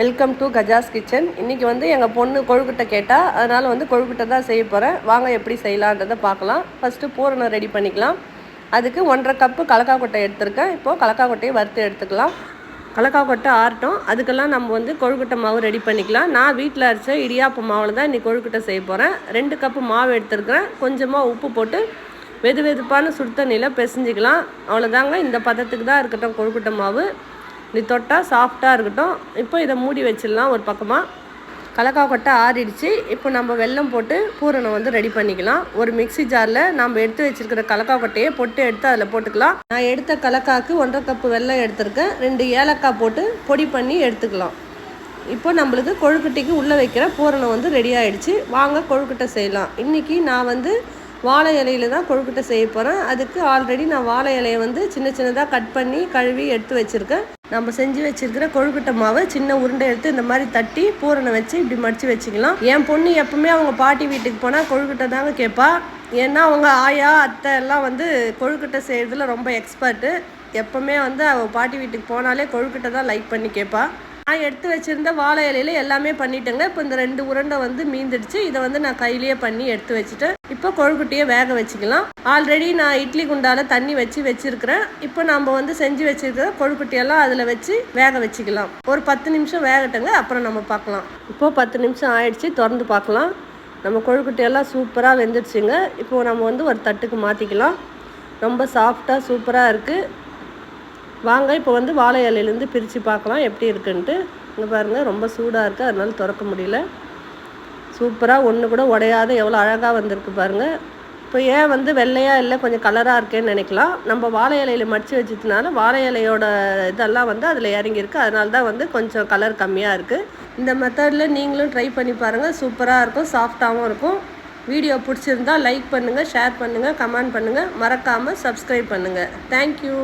Welcome to Gajas kitchen. இன்றைக்கி வந்து எங்கள் பொண்ணு கொழுக்கட்டை கேட்டால், அதனால் வந்து கொழுக்கட்டை தான் செய்ய போகிறேன். வாங்க எப்படி செய்யலான்றதை பார்க்கலாம். ஃபஸ்ட்டு பூரணம் ரெடி பண்ணிக்கலாம். அதுக்கு 1.5 கப்பு கலக்கா கொட்டை எடுத்துருக்கேன். இப்போது கலக்கா கொட்டையை வறுத்து எடுத்துக்கலாம். கலக்கா கொட்டை ஆறட்டும். அதுக்கெல்லாம் நம்ம வந்து கொழுக்கட்டை மாவு ரெடி பண்ணிக்கலாம். நான் வீட்டில் அரைச்ச இடியாப்ப மாவில் தான் இன்றைக்கி கொழுக்கட்டை செய்ய போகிறேன். 2 கப்பு மாவு எடுத்துருக்கிறேன். கொஞ்சமாக உப்பு போட்டு வெது வெதுப்பான சுடு தண்ணியில் பிசைஞ்சிக்கலாம். அவ்வளோதாங்க. இந்த பதத்துக்கு தான் இருக்கட்டும் கொழுக்கட்டை மாவு. இது தொட்டால் சாஃப்டாக இருக்கட்டும். இப்போ இதை மூடி வச்சிடலாம். ஒரு பக்கமாக கலக்கா கொட்டை ஆறிடுச்சு. இப்போ நம்ம வெல்லம் போட்டு பூரணம் வந்து ரெடி பண்ணிக்கலாம். ஒரு மிக்சி ஜாரில் நம்ம எடுத்து வச்சுருக்கிற கலக்கா கொட்டையை பொட்டு எடுத்து அதில் போட்டுக்கலாம். நான் எடுத்த கலக்காவுக்கு 1.5 கப்பு வெல்லம் எடுத்திருக்கேன். 2 ஏலக்காய் போட்டு பொடி பண்ணி எடுத்துக்கலாம். இப்போ நம்மளுக்கு கொழுக்கட்டைக்கு உள்ளே வைக்கிற பூரணம் வந்து ரெடி ஆகிடுச்சு. வாங்க கொழுக்கட்டை செய்யலாம். இன்றைக்கி நான் வந்து வாழை இலையில தான் கொழுக்கட்டை செய்ய போகிறேன். அதுக்கு ஆல்ரெடி நான் வாழை இலையை வந்து சின்ன சின்னதாக கட் பண்ணி கழுவி எடுத்து வச்சுருக்கேன். நம்ம செஞ்சு வச்சுருக்கிற கொழுக்கட்டை மாவை சின்ன உருண்டை எடுத்து இந்த மாதிரி தட்டி பூரணம் வச்சு இப்படி மடித்து வச்சுக்கலாம். என் பொண்ணு எப்பவுமே அவங்க பாட்டி வீட்டுக்கு போனால் கொழுக்கட்டை தாங்க கேட்பா. ஏன்னா அவங்க ஆயா அத்தை எல்லாம் வந்து கொழுக்கட்டை செய்கிறதுல ரொம்ப எக்ஸ்பர்ட்டு. எப்போவுமே வந்து அவள் பாட்டி வீட்டுக்கு போனாலே கொழுக்கட்டை தான் லைக் பண்ணி கேட்பா. நான் எடுத்து வச்சுருந்த வாழை இலையில எல்லாமே பண்ணிட்டேங்க. இப்போ இந்த 2 உருண்டை வந்து மீந்துடுச்சு. இதை வந்து நான் கையிலேயே பண்ணி எடுத்து வச்சுட்டேன். இப்போ கொழுக்கட்டையை வேக வச்சுக்கலாம். ஆல்ரெடி நான் இட்லி குண்டால தண்ணி வச்சுருக்கிறேன். இப்போ நம்ம வந்து செஞ்சு வச்சுருக்கிற கொழுக்கட்டையெல்லாம் அதில் வச்சு வேக வச்சுக்கலாம். ஒரு 10 நிமிஷம் வேகட்டுங்க, அப்புறம் நம்ம பார்க்கலாம். இப்போது 10 நிமிஷம் ஆயிடுச்சு. திறந்து பார்க்கலாம். நம்ம கொழுக்கட்டையெல்லாம் சூப்பராக வெந்துடுச்சுங்க. இப்போது நம்ம வந்து ஒரு தட்டுக்கு மாற்றிக்கலாம். ரொம்ப சாஃப்டாக சூப்பராக இருக்குது. வாங்க இப்போ வந்து வாழை இலையிலேருந்து பிரித்து பார்க்கலாம் எப்படி இருக்குன்ட்டு. இங்கே பாருங்கள், ரொம்ப சூடாக இருக்குது, அதனால திறக்க முடியல. சூப்பராக ஒன்று கூட உடையாத எவ்வளோ அழகாக வந்திருக்கு பாருங்கள். இப்போ ஏன் வந்து வெள்ளையாக இல்லை கொஞ்சம் கலராக இருக்கேன்னு நினைக்கலாம். நம்ம வாழை இலையில் மடித்து வச்சதுனால வாழை இலையோட இதெல்லாம் வந்து அதில் இறங்கியிருக்கு. அதனால தான் வந்து கொஞ்சம் கலர் கம்மியாக இருக்குது. இந்த மெத்தடில் நீங்களும் ட்ரை பண்ணி பாருங்கள். சூப்பராக இருக்கும், சாஃப்டாகவும் இருக்கும். வீடியோ பிடிச்சிருந்தால் லைக் பண்ணுங்கள், ஷேர் பண்ணுங்கள், கமெண்ட் பண்ணுங்கள். மறக்காமல் சப்ஸ்கிரைப் பண்ணுங்கள். தேங்க்யூ.